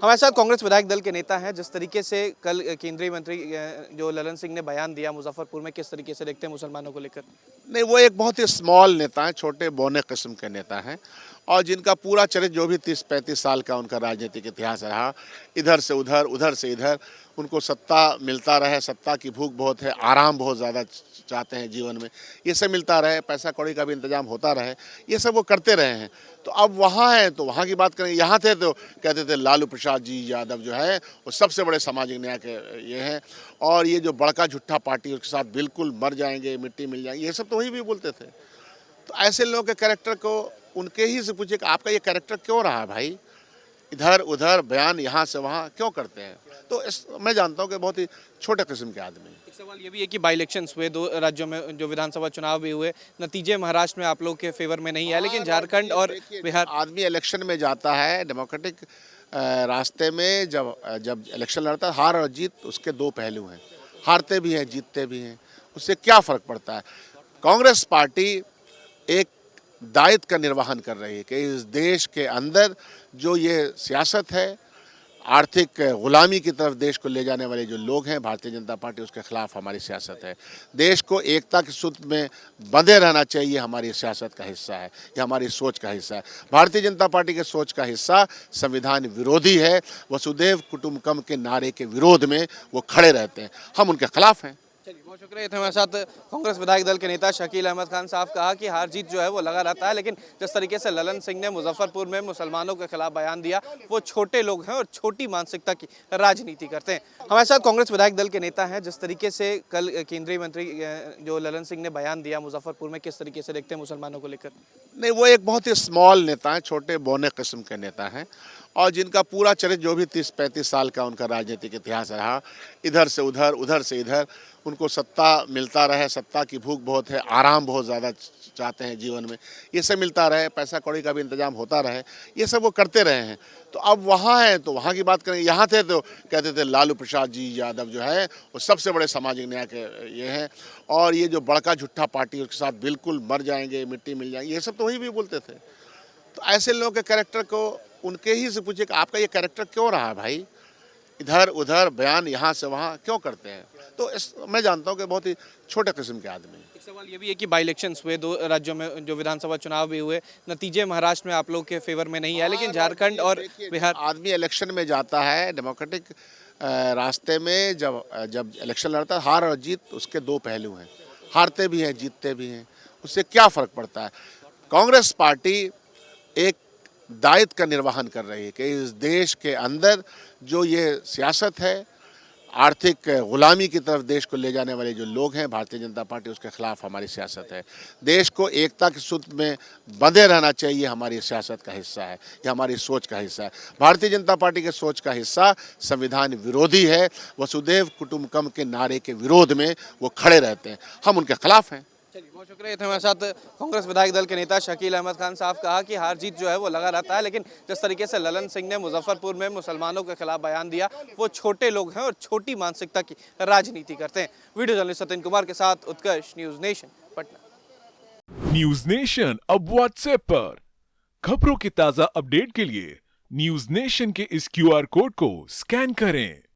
हमारे साथ कांग्रेस विधायक दल के नेता हैं। जिस तरीके से कल केंद्रीय मंत्री जो ललन सिंह ने बयान दिया मुजफ्फरपुर में, किस तरीके से देखते हैं मुसलमानों को लेकर? नहीं, वो एक बहुत ही स्मॉल नेता है, छोटे बौने किस्म के नेता हैं और जिनका पूरा चरित्र जो भी 30-35 साल का उनका राजनीतिक इतिहास रहा, इधर से उधर, उधर से इधर, उनको सत्ता मिलता रहे, सत्ता की भूख बहुत है, आराम बहुत ज़्यादा चाहते हैं जीवन में, ये सब मिलता रहे, पैसा कौड़ी का भी इंतजाम होता रहे, ये सब वो करते रहे हैं। तो अब वहाँ हैं तो वहाँ की बात करेंगे, यहाँ थे तो कहते थे लालू प्रसाद जी यादव जो है वो सबसे बड़े सामाजिक न्याय के ये हैं और ये जो बड़का झुट्ठा पार्टी उसके साथ बिल्कुल मर जाएंगे, मिट्टी मिल जाएंगे, ये सब तो वही भी बोलते थे। तो ऐसे लोगों के कैरेक्टर को उनके ही से पूछिए कि आपका ये कैरेक्टर क्यों रहा भाई, इधर उधर बयान यहाँ से वहाँ क्यों करते हैं? तो मैं जानता हूँ कि बहुत ही छोटे किस्म के आदमी। एक सवाल ये भी है कि बाई इलेक्शंस हुए दो राज्यों में, जो विधानसभा चुनाव भी हुए, नतीजे महाराष्ट्र में आप लोग के फेवर में नहीं आए, लेकिन झारखंड और बिहार। आदमी इलेक्शन में जाता है डेमोक्रेटिक रास्ते में, जब इलेक्शन लड़ता है, हार और जीत उसके दो पहलू हैं, हारते भी हैं जीतते भी हैं, उससे क्या फ़र्क पड़ता है? कांग्रेस पार्टी एक दायित्व का निर्वहन कर रही है कि इस देश के अंदर जो ये सियासत है, आर्थिक गुलामी की तरफ देश को ले जाने वाले जो लोग हैं, भारतीय जनता पार्टी उसके खिलाफ हमारी सियासत है। देश को एकता के सूत्र में बंधे रहना चाहिए, हमारी सियासत का हिस्सा है, ये हमारी सोच का हिस्सा है। भारतीय जनता पार्टी के सोच का हिस्सा संविधान विरोधी है, वसुधैव कुटुंबकम के नारे के विरोध में वो खड़े रहते हैं, हम उनके खिलाफ हैं। चलिए, बहुत शुक्रिया। थे हमारे साथ कांग्रेस विधायक दल के नेता शकील अहमद खान साहब। कहा कि हार जीत जो है वो लगा रहता है, लेकिन जिस तरीके से ललन सिंह ने मुजफ्फरपुर में मुसलमानों के खिलाफ बयान दिया, वो छोटे लोग हैं और छोटी मानसिकता की राजनीति करते हैं। हमारे साथ कांग्रेस विधायक दल के नेता हैं। जिस तरीके से कल केंद्रीय मंत्री जो ललन सिंह ने बयान दिया मुजफ्फरपुर में, किस तरीके से देखते हैं मुसलमानों को लेकर? नहीं, वो एक बहुत ही स्मॉल नेता है, छोटे बौने किस्म के नेता हैं और जिनका पूरा चरित्र जो भी 30-35 साल का उनका राजनीतिक इतिहास रहा, इधर से उधर, उधर से इधर, उनको सत्ता मिलता रहे, सत्ता की भूख बहुत है, आराम बहुत ज़्यादा चाहते हैं जीवन में, ये सब मिलता रहे, पैसा कौड़ी का भी इंतजाम होता रहे, ये सब वो करते रहे हैं। तो अब वहाँ हैं तो वहाँ की बात करेंगे, यहाँ थे तो कहते थे लालू प्रसाद जी यादव जो है वो सबसे बड़े सामाजिक न्याय के ये हैं और ये जो बड़का झुट्ठा पार्टी उसके साथ बिल्कुल मर जाएंगे, मिट्टी मिल जाएंगे, ये सब तो वही भी बोलते थे। तो ऐसे लोगों के कैरेक्टर को उनके ही से पूछिए कि आपका ये कैरेक्टर क्यों रहा भाई, इधर उधर बयान यहाँ से वहाँ क्यों करते हैं? तो मैं जानता हूँ कि बहुत ही छोटे किस्म के आदमी। एक सवाल ये भी है कि बाई इलेक्शंस हुए दो राज्यों में, जो विधानसभा चुनाव भी हुए, नतीजे महाराष्ट्र में आप लोग के फेवर में नहीं आए, लेकिन झारखंड और बिहार। आदमी इलेक्शन में जाता है डेमोक्रेटिक रास्ते में, जब इलेक्शन लड़ता है, हार और जीत उसके दो पहलू हैं, हारते भी हैं जीतते भी हैं, उससे क्या फ़र्क पड़ता है? कांग्रेस पार्टी एक दायित्व का निर्वहन कर रही है कि इस देश के अंदर जो ये सियासत है, आर्थिक गुलामी की तरफ देश को ले जाने वाले जो लोग हैं, भारतीय जनता पार्टी उसके खिलाफ हमारी सियासत है। देश को एकता के सूत्र में बंधे रहना चाहिए, हमारी सियासत का हिस्सा है, ये हमारी सोच का हिस्सा है। भारतीय जनता पार्टी के सोच का हिस्सा संविधान विरोधी है, वसुधैव कुटुंबकम के नारे के विरोध में वो खड़े रहते हैं, हम उनके खिलाफ हैं। चलिए, बहुत शुक्रिया। थे हमारे साथ कांग्रेस विधायक दल के नेता शकील अहमद खान साहब। कहा कि हार जीत जो है वो लगा रहता है, लेकिन जिस तरीके से ललन सिंह ने मुजफ्फरपुर में मुसलमानों के खिलाफ बयान दिया, वो छोटे लोग हैं और छोटी मानसिकता की राजनीति करते हैं। वीडियो जर्नलिस्ट सत्यन कुमार के साथ Utkarsh, News Nation, Patna. News Nation अब व्हाट्सएप पर खबरों की ताजा अपडेट के लिए न्यूज नेशन के इस QR कोड को स्कैन करें।